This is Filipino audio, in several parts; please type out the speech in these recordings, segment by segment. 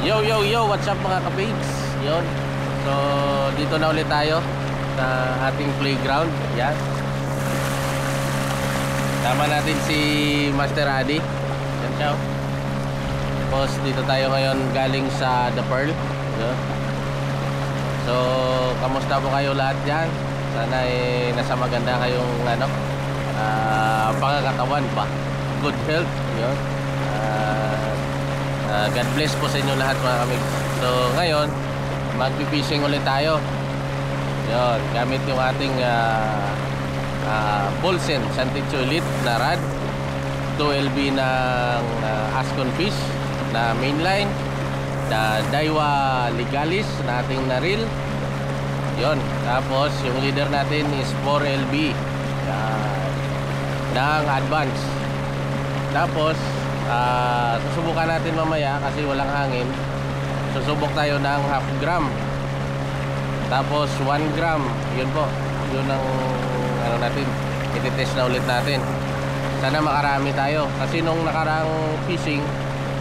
Yo yo yo, what's up mga kapigs? Yun. So dito na ulit tayo sa ating playground. Yan. Tama natin si Master Adi. Yan siya. Tapos dito tayo ngayon galing sa The Pearl. Yun. So kamusta po kayo lahat dyan? Sana nasa maganda kayong pangakatawan pa. Good health. Yun. God bless po sa inyo lahat mga kamig. So ngayon magpipishing ulit tayo. Yun, gamit yung ating Bolsen Santicho Elite na rod, 2LB ng Ascon Fish na mainline, na Daiwa Legalis na ating na reel. Yun, tapos yung leader natin is 4LB ng Advance. Tapos susubukan natin mamaya kasi walang hangin. Susubok tayo ng half gram. Tapos 1 gram. Yun po. Yun ang natin. I-test na ulit natin. Sana makarami tayo. Kasi nung nakarang fishing,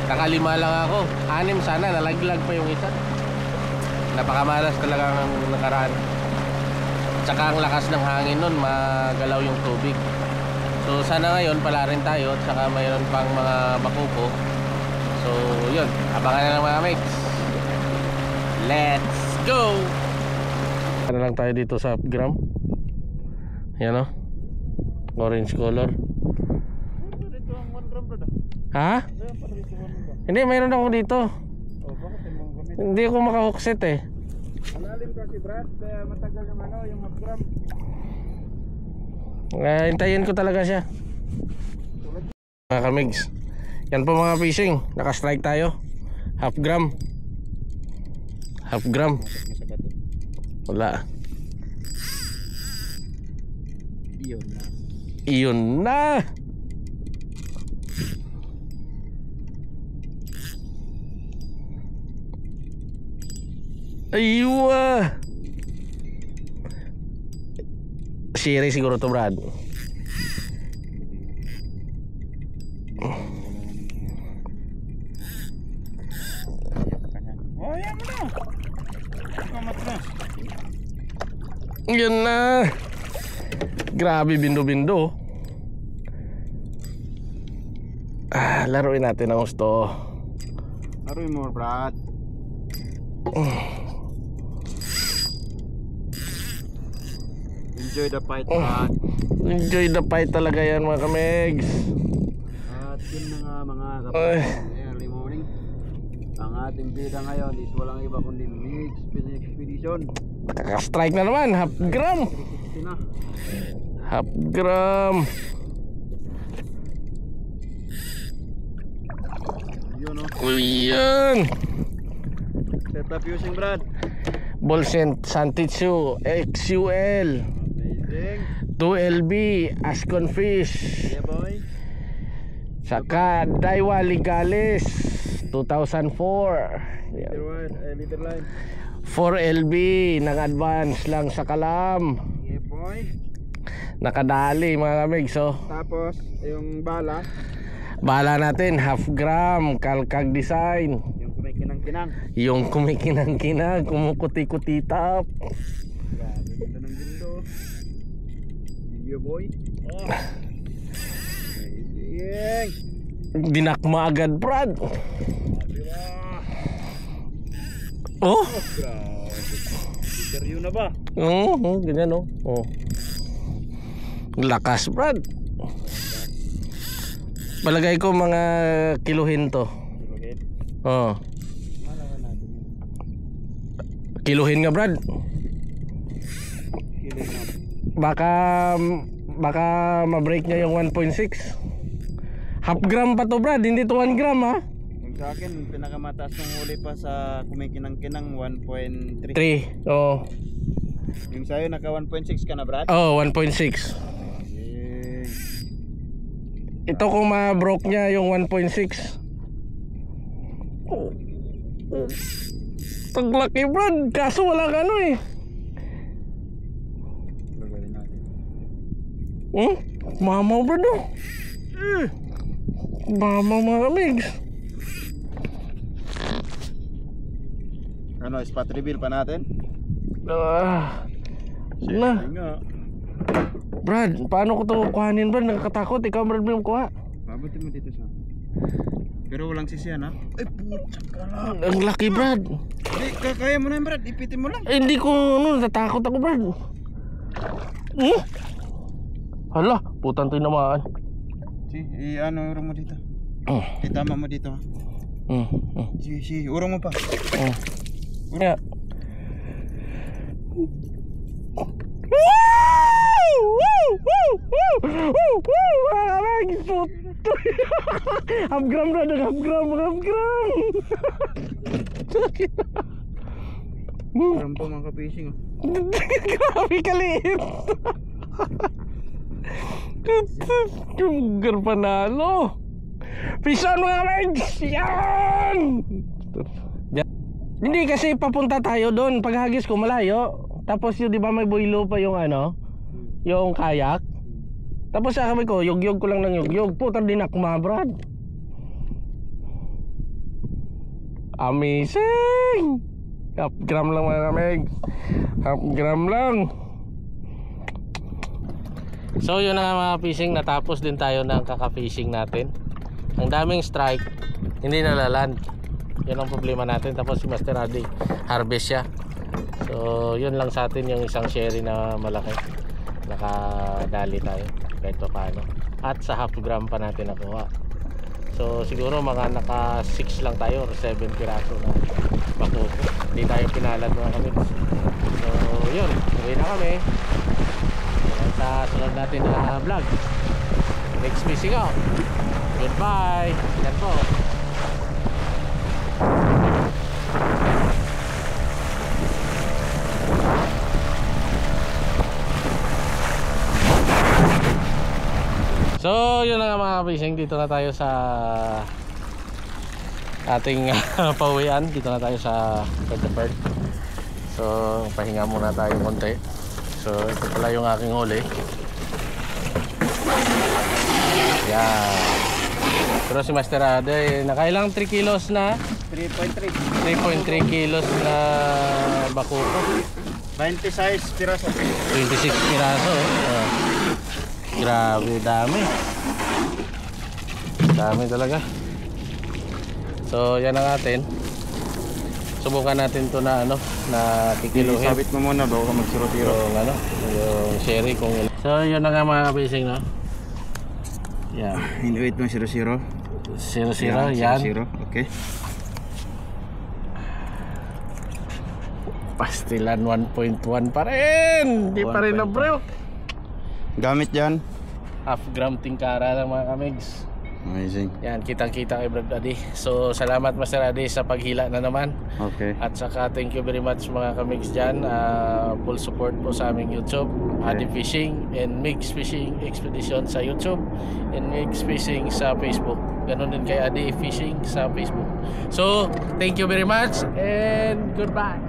nakalima lang ako. 6 sana. Nalaglag pa yung isa. Napakamalas talaga ng nakaraan. Tsaka ang lakas ng hangin nun, magalaw yung tubig. So sana ngayon pala rin tayo. At saka mayroon pang mga bakuko. So yun, abangan na lang mga mates. Let's go! Ano lang tayo dito sa gram. Yan o, orange color. Ha? Hindi, mayroon ako dito. Hindi ako maka-hookset eh. Malalim kasi Brad, kaya matagal yung yung half gram. Hintayin ko talaga siya. Mga kamigs, yan po mga fishing. Naka-strike tayo. Half gram. Half gram. Wala. Iyon na. Iyon na. Aywa. Siri siguro to Brad. Oh, yan mo na. Kamat na. Yan na. Grabe, bindo-bindo. Laruin natin ang gusto. Laruin mo Brad. Enjoy the fight Brad. Enjoy the fight talaga yan mga kamegs. At yun na nga mga kapatid, early morning. Ang ating bida ngayon is walang iba kundi Mix Fishing Expedition. Nakaka-strike na naman, half gram. Half gram. Yun o. Yan. Set up using Brad. Bolsen Santicho XUL, Amazing. 2LB Ascon Fish, Yeah boy. saka Daiwa Legalis 2004. Leader line. 4LB ng Advance lang sa kalam. Yeah boy. Nakadali mga kamig. So Tapos yung bala, bala natin half gram Kalkag design. yung kumikinang-kinang. Yung kumikinang-kinang, kumukuti-kutitap. Grabe ganda ng gundo. Yeah boy. Oh. Amazing. Dinakma agad Brad. Grabe ba? Oh, Grabe. Interview na ba? ganyan oh. Oh. Lakas Brad. Palagay ko mga kiluhin to. Oh. Malaman natin yun. Kiluhin nga Brad. Kilig na. Baka ma-break niya yung 1.6. Half gram pa to Brad, hindi to 1 gram ha. Yung sa akin, pinakamataas ng huli pa sa kumikinang-kinang 1.3. 3. Oh. Yung sa'yo, naka 1.6 ka na Brad? Oh, 1.6. Ito kung ma-broke niya yung 1.6. Oh. Taglaki Brad, kaso walang ano eh. Gagawin natin. Mamaw Brad oh. Mamaw mga kamigs. Ano, spot reveal pa natin? Sige na. Nga. Brad, paano ko to kuhanin, Brad? Nakakatakot. Ikaw, Brad, mo kuha. Babatin mo dito sa. Pero walang sisiyan ha? Ay putsa ka lang. Ang laki, Brad. Kaya mo na yun, Brad. Ipitin mo lang. Hindi ko, natatakot ako, Brad. Hala, putang tinamaan. Ano, urong mo dito. Itama mo dito ha. Si, urong mo pa. Yeah. Half-gram, Brad. Half-gram. Urong po mga ka-fishing oh. Grabe kaliit. Sugar panalo. Pison mga legs. Yan. Hindi kasi papunta tayo doon. Paghagis ko malayo. Tapos yung di ba may boilo pa yung ano, yung kayak. Tapos sabi ko, yugyog ko lang ng yugyog. Puta din ako mga Brad. Amazing. Half-gram lang mga kamig. Half-gram lang. So yun na nga mga fishing. Natapos din tayo ng kaka-fishing natin. Ang daming strike, hindi nalaland. Yun ang problema natin. Tapos si Master Adi, harvest siya. So yun lang sa atin yung isang sherry na malaki. Nakadali tayo kahit pa paano. At sa half-gram pa natin nakuha. So siguro mga naka 6 lang tayo or 7 piraso na bakuko. Hindi tayo pinalad mga kami. So yun, uwi na kami. Sa sunod natin na vlog. Next fishing out. Goodbye. Yan po. So yun na nga mga fishing. Dito na tayo sa ating pauwian. Dito na tayo sa Bird. So pahinga muna tayo konti. So ito pala yung aking huli. Yan. Pero si Master Ade nakailang 3 kilos na 3.3 kilos na bakuko. 26 piraso. 26 piraso grabe, dami. Dami talaga. So yan ang atin. Subukan natin to na ano, na kikiluhin. Sabit mo muna bago ka magsiro-siro. Yung ano, yung sherry kung ilan. So yun na nga mga fishing, no. Yeah. Inuit mo 0-0. 0-0 yan. 0-0. Okay. Pastilan 1.1 pa rin. Hindi pa rin na bro. Gamit yan. Half-gram tingkara lang mga kamigs. Amazing. Yan, kitang-kita kay Brad Adi. So salamat Master Adi sa paghila na naman. Okay. At saka thank you very much mga kamigs dyan. Full support po sa aming YouTube, Adi Fishing and Mix Fishing Expedition sa YouTube and Mix Fishing sa Facebook. Ganon din kay Adi Fishing sa Facebook. So thank you very much and goodbye.